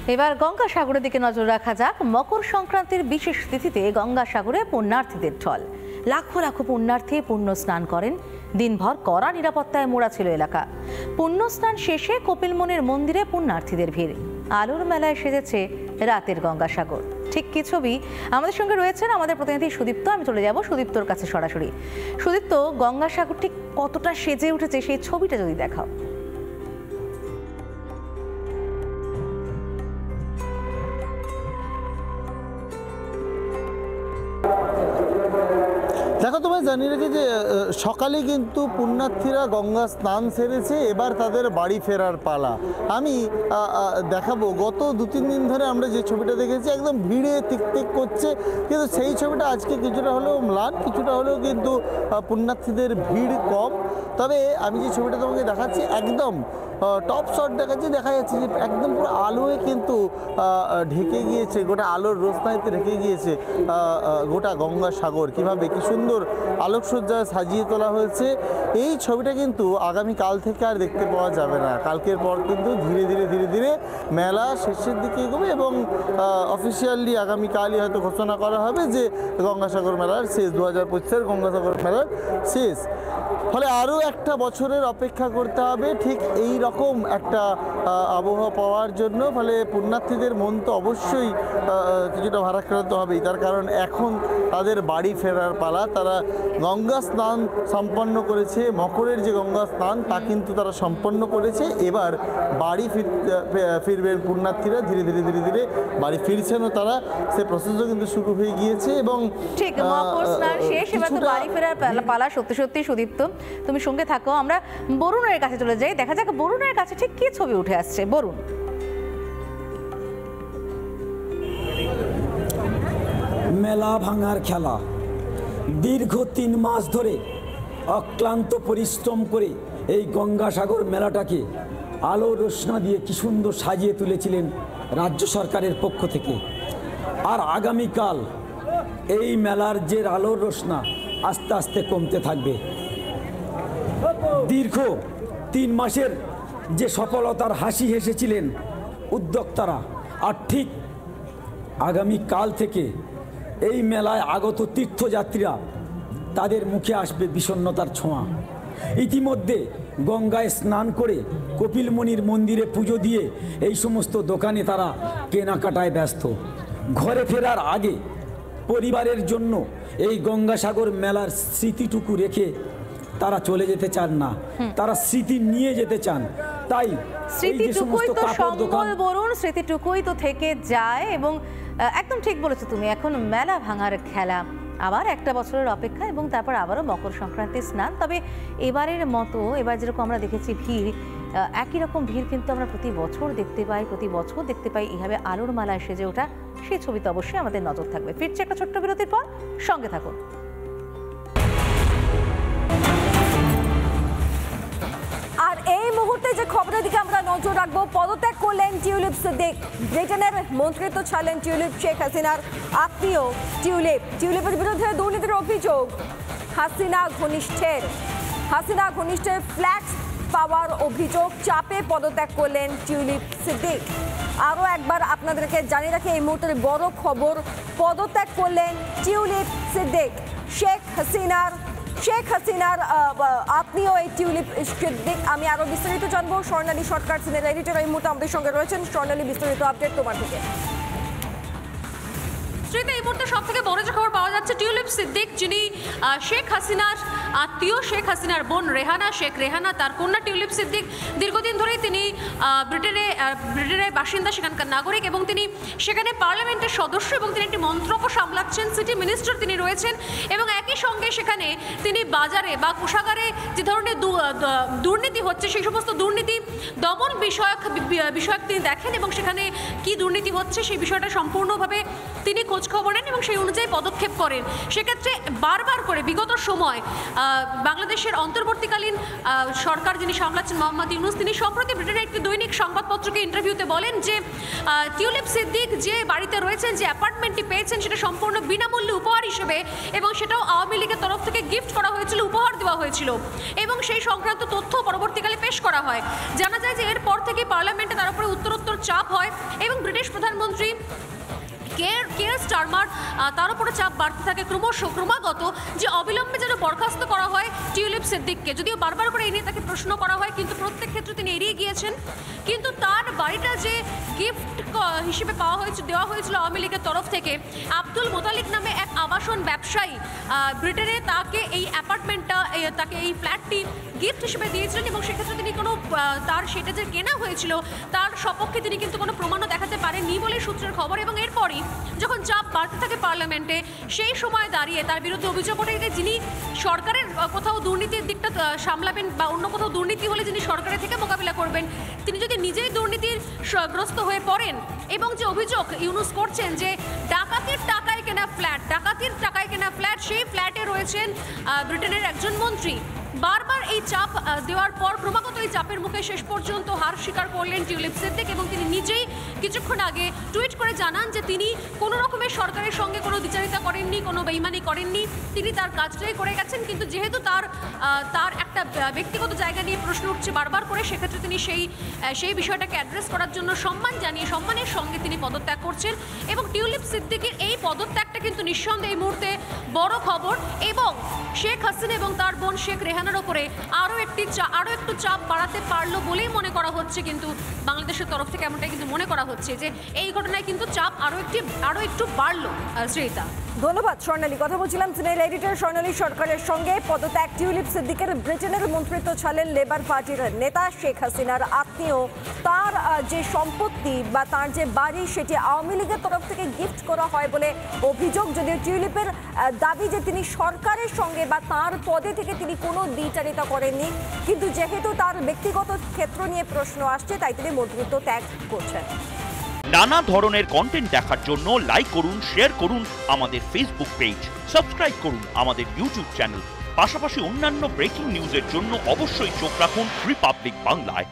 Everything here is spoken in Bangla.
এবার গঙ্গাসাগরের দিকে নজর রাখা যাক। মকর সংক্রান্তির বিশেষ তিথিতে গঙ্গাসাগরে পুণ্যার্থীদের ঢল। লাখো লাখো পুণ্যার্থী পুণ্য স্নান করেন। দিনভর কড়া নিরাপত্তায় মোড়া ছিল এলাকা। পুণ্য স্নান শেষে কপিলমুনির মন্দিরে পুণ্যার্থীদের ভিড়। আলোর মেলায় সেজেছে রাতের গঙ্গাসাগর। ঠিক কি ছবি? আমাদের সঙ্গে রয়েছেন আমাদের প্রতিনিধি সুদীপ্ত। আমি চলে যাব সুদীপ্তর কাছে সরাসরি। সুদীপ্ত, গঙ্গাসাগর ঠিক কতটা সেজে উঠেছে সেই ছবিটা যদি দেখাও। দেখো, তোমায় জানিয়ে রেখে যে সকালে কিন্তু পুণ্যার্থীরা গঙ্গা স্নান সেরেছে, এবার তাদের বাড়ি ফেরার পালা। আমি দেখাবো গত 2-3 দিন ধরে আমরা যে ছবিটা দেখেছি একদম ভিড়ে টিকটিক করছে, কিন্তু সেই ছবিটা আজকে কিছুটা হলেও ম্লান, কিছুটা হলেও কিন্তু পুণ্যার্থীদের ভিড় কম। তবে আমি যে ছবিটা তোমাকে দেখাচ্ছি একদম টপ শট দেখাচ্ছি, দেখা যাচ্ছে যে একদম পুরো আলোয় কিন্তু ঢেকে গিয়েছে, গোটা আলোর রোশনাইতে ঢেকে গিয়েছে গোটা গঙ্গাসাগর। কীভাবে কি সুন্দর আলোকসজ্জায় সাজিয়ে তোলা হয়েছে। এই ছবিটা কিন্তু আগামীকাল থেকে আর দেখতে পাওয়া যাবে না। কালকের পর কিন্তু ধীরে ধীরে মেলা শেষের দিকে এগোবে এবং অফিসিয়ালি আগামীকালই হয়তো ঘোষণা করা হবে যে গঙ্গাসাগর মেলার শেষ, 2025-এর গঙ্গাসাগর মেলার শেষ। ফলে আরও একটা বছরের অপেক্ষা করতে হবে ঠিক এই রকম একটা আবহাওয়া পাওয়ার জন্য। ফলে পুণ্যার্থীদের মন তো অবশ্যই কিছুটা ভারাক্রান্ত হবেই, তার কারণ এখন তাদের বাড়ি ফেরার পালা। তারা গঙ্গা স্নান সম্পন্ন করেছে, মকরের যে গঙ্গা স্নান তা কিন্তু তারা সম্পন্ন করেছে। এবার বাড়ি ফিরবেন পুণ্যার্থীরা, ধীরে ধীরে বাড়ি ফিরছেনও তারা। সে প্রসেসও কিন্তু শুরু হয়ে গিয়েছে এবং ঠিক মকর স্নান শেষ, এবার তো বাড়ি ফেরার পালা। সত্যি সুদীপ্ত, তুমি সঙ্গে থাকো। আমরা বরুণের কাছে চলে যাই, দেখা যাক বরুণের কাছে ঠিক কি ছবি উঠে আসছে। বরুণ, মেলা ভাঙার খেলা। দীর্ঘ 3 মাস ধরে অক্লান্ত পরিশ্রম করে এই গঙ্গাসাগর মেলাটাকে আলো রোশনা দিয়ে কি সুন্দর সাজিয়ে তুলেছিলেন রাজ্য সরকারের পক্ষ থেকে। আর আগামীকাল এই মেলার যে আলোর রোশনা আস্তে আস্তে কমতে থাকবে। দীর্ঘ 3 মাসের যে সফলতার হাসি হেসেছিলেন উদ্যোক্তারা, আর ঠিক আগামীকাল থেকে এই মেলায় আগত তীর্থযাত্রীরা তাদের মুখে আসবে বিষণ্ণতার ছোঁয়া। ইতিমধ্যে গঙ্গায় স্নান করে কপিলমুনির মন্দিরে পুজো দিয়ে এই সমস্ত দোকানে তারা কেনাকাটায় ব্যস্ত। ঘরে ফেরার আগে পরিবারের জন্য এই গঙ্গাসাগর মেলার স্মৃতিটুকু রেখে তারা চলে যেতে চান না, তারা স্মৃতি নিয়ে যেতে চান। তাই স্মৃতিটুকুই তো সম্বল বরুণ, স্মৃতিটুকুই তো থেকে যায়। এবং একদম ঠিক বলেছো তুমি, এখন মেলা ভাঙার খেলা, আবার একটা বছরের অপেক্ষা এবং তারপর আবারও মকর সংক্রান্তির স্নান। তবে এবারের মতো এবার যেরকম আমরা দেখেছি ভিড়, একই রকম ভিড় কিন্তু আমরা প্রতি বছর দেখতে পাই। এইভাবে আলোর মালায় সেজে ওঠা সেই ছবিতে অবশ্যই আমাদের নজর থাকবে। ফিরছে একটা ছোট্ট বিরতির পর, সঙ্গে থাকুন। আর এই মুহূর্তে যে খবরের দিকে আমরা নজর রাখবো, পদত্যাগ করলেন টিউলিপ সিদ্দিক। ব্রিটেনের মন্ত্রিত্ব ছাড়লেন টিউলিপ। শেখ হাসিনার আত্মীয় টিউলিপের বিরুদ্ধে দুর্নীতির অভিযোগ। হাসিনা ঘনিষ্ঠের ফ্ল্যাক্স পাওয়ার অভিযোগ চাপে পদত্যাগ করলেন টিউলিপ সিদ্দিক। আরও একবার আপনাদেরকে জানিয়ে রাখি এই মুহূর্তের বড় খবর, পদত্যাগ করলেন টিউলিপ সিদ্দিক। শেখ হাসিনার আত্মীয় এই টিউলিপ সিদ্দিক। আমি আরো বিস্তারিত জানবো। স্বর্ণালী সরকার সিনিয়র এডিটর এই মুহূর্তে আমাদের সঙ্গে রয়েছেন। স্বর্ণালী, বিস্তারিত আপডেট তোমার থেকে। এই মুহূর্তে সব থেকে বড় যে খবর পাওয়া যাচ্ছে, টিউলিপ সিদ্দিক যিনি শেখ হাসিনার আত্মীয়, শেখ হাসিনার বোন শেখ রেহানা, তার কন্যা টিউলিপ সিদ্দিক দীর্ঘদিন ধরেই তিনি ব্রিটেনের বাসিন্দা, সেখানকার নাগরিক এবং তিনি সেখানে পার্লামেন্টের সদস্য এবং তিনি একটি মন্ত্রকও সামলাচ্ছেন, সিটি মিনিস্টার তিনি রয়েছেন। এবং একই সঙ্গে সেখানে তিনি বাজারে বা কোষাগারে যে ধরনের দুর্নীতি হচ্ছে সেই সমস্ত দুর্নীতি দমন বিষয়ক তিনি দেখেন এবং সেখানে কি দুর্নীতি হচ্ছে সেই বিষয়টা সম্পূর্ণভাবে তিনি খোঁজখবর নেন এবং সেই অনুযায়ী পদক্ষেপ করেন। সেক্ষেত্রে বারবার করে বিগত সময় বাংলাদেশের অন্তর্বর্তীকালীন সরকার যিনি সামলাচ্ছেন মোহাম্মদ ইউনূস, তিনি সম্প্রতি ব্রিটেনের একটি দৈনিক সংবাদপত্রকে ইন্টারভিউতে বলেন যে টিউলিপ সিদ্দিক যে বাড়িতে রয়েছেন, যে অ্যাপার্টমেন্টটি পেয়েছেন, সেটা সম্পূর্ণ বিনামূল্যে উপহার হিসেবে, এবং সেটাও আওয়ামী লীগের তরফ থেকে গিফট করা হয়েছিল, উপহার দেওয়া হয়েছিল, এবং সেই সংক্রান্ত তথ্য পরবর্তীকালে পেশ করা হয়। জানা যায় যে এরপর থেকে পার্লামেন্টে তার উপরে উত্তরোত্তর চাপ হয় এবং ব্রিটিশ প্রধানমন্ত্রী কেয়ার স্টারমার তার উপরে চাপ বাড়তে থাকে ক্রমাগত, যে অবিলম্বে যেন বরখাস্ত করা হয় টিউলিপ সিদ্দিককে। যদিও বারবার করে এই নিয়ে তাকে প্রশ্ন করা হয়, কিন্তু প্রত্যেক ক্ষেত্রে তিনি এড়িয়ে গিয়েছেন। কিন্তু তার বাড়িটা যে গিফট হিসেবে দেওয়া হয়েছিল আওয়ামী লীগের তরফ থেকে, আব্দুল মোতালিক নামে এক আবাসন ব্যবসায়ী ব্রিটেনে তাকে এই অ্যাপার্টমেন্টটা, তাকে এই ফ্ল্যাটটি গিফট হিসেবে দিয়েছিলেন, এবং সেক্ষেত্রে তিনি কোনো তার সেটা যে কেনা হয়েছিল তার সপক্ষে তিনি কিন্তু কোনো প্রমাণও দেখাতে পারেননি বলে সূত্রের খবর। এবং এরপরই যখন চাপ বাড়তে থাকে পার্লামেন্টে, সেই সময় দাঁড়িয়ে তার বিরুদ্ধে অভিযোগ ওঠে যে যিনি সরকারের কোথাও দুর্নীতির দিকটা সামলাবেন বা অন্য কোথাও দুর্নীতি হলে যিনি সরকারের থেকে মোকাবিলা করবেন, তিনি যদি নিজেই দুর্নীতির গ্রস্ত হয়ে পড়েন, এবং যে অভিযোগ ইউনূস করছেন যে ডাকাতির টাকায় কেনা ফ্ল্যাট, সেই ফ্ল্যাটে রয়েছেন ব্রিটেনের একজন মন্ত্রী। বারবার এই চাপ দেওয়ার পর ক্রমাগত এই চাপের মুখে শেষ পর্যন্ত হার স্বীকার করলেন টিউলিপ সিদ্দিক, এবং তিনি নিজেই কিছুক্ষণ আগে টুইট করে জানান যে তিনি কোনো রকমের সরকারের সঙ্গে কোনো দ্বিচারিতা করেননি, কোনো বেইমানি করেননি, তিনি তার কাজটাই করে গেছেন। কিন্তু যেহেতু তার একটা ব্যক্তিগত জায়গা নিয়ে প্রশ্ন উঠছে বারবার করে, সেক্ষেত্রে তিনি সেই বিষয়টাকে অ্যাড্রেস করার জন্য সম্মানের সঙ্গে তিনি পদত্যাগ করছেন। এবং টিউলিপ সিদ্দিকের এই পদত্যাগটা কিন্তু নিঃসন্দেহে এই মুহূর্তে বড় খবর, এবং শেখ হাসিনা এবং তার বোন শেখ রেহানার ওপরে আরও একটু চাপ বাড়াতে পারলো বলেই মনে করা হচ্ছে। কিন্তু বাংলাদেশের তরফ থেকে এমনটাই কিন্তু মনে করা হচ্ছে যে এই ঘটনায় কিন্তু চাপ আরও একটু বাড়লো। শ্রীতা, ধন্যবাদ স্বর্ণালী। কথা বলছিলাম সিনিয়র এডিটর স্বর্ণালী সরকারের সঙ্গে। পদত্যাগ টিউলিপ সিদ্দিকের। ব্রিটেনের মন্ত্রিত্ব ছাড়লেন লেবার পার্টির নেতা, শেখ হাসিনার আত্মীয়। তার যে সম্পত্তি বা তার যে বাড়ি, সেটি আওয়ামী লীগের তরফ থেকে গিফট করা হয় বলে অভিযোগ। যদিও টিউলিপের দাবি যে তিনি সরকারের সঙ্গে বা তার পদে থেকে তিনি কোনো দ্বিচারিতা করেননি, কিন্তু যেহেতু তার ব্যক্তিগত ক্ষেত্র নিয়ে প্রশ্ন আসছে, তাই তিনি মন্ত্রিত্ব ত্যাগ করছেন। নানা ধরনের কন্টেন্ট দেখার জন্য লাইক করুন, শেয়ার করুন আমাদের ফেসবুক পেজ, সাবস্ক্রাইব করুন আমাদের ইউটিউব চ্যানেল। পাশাপাশি অন্যান্য ব্রেকিং নিউজের জন্য অবশ্যই চোখ রাখুন রিপাবলিক বাংলায়।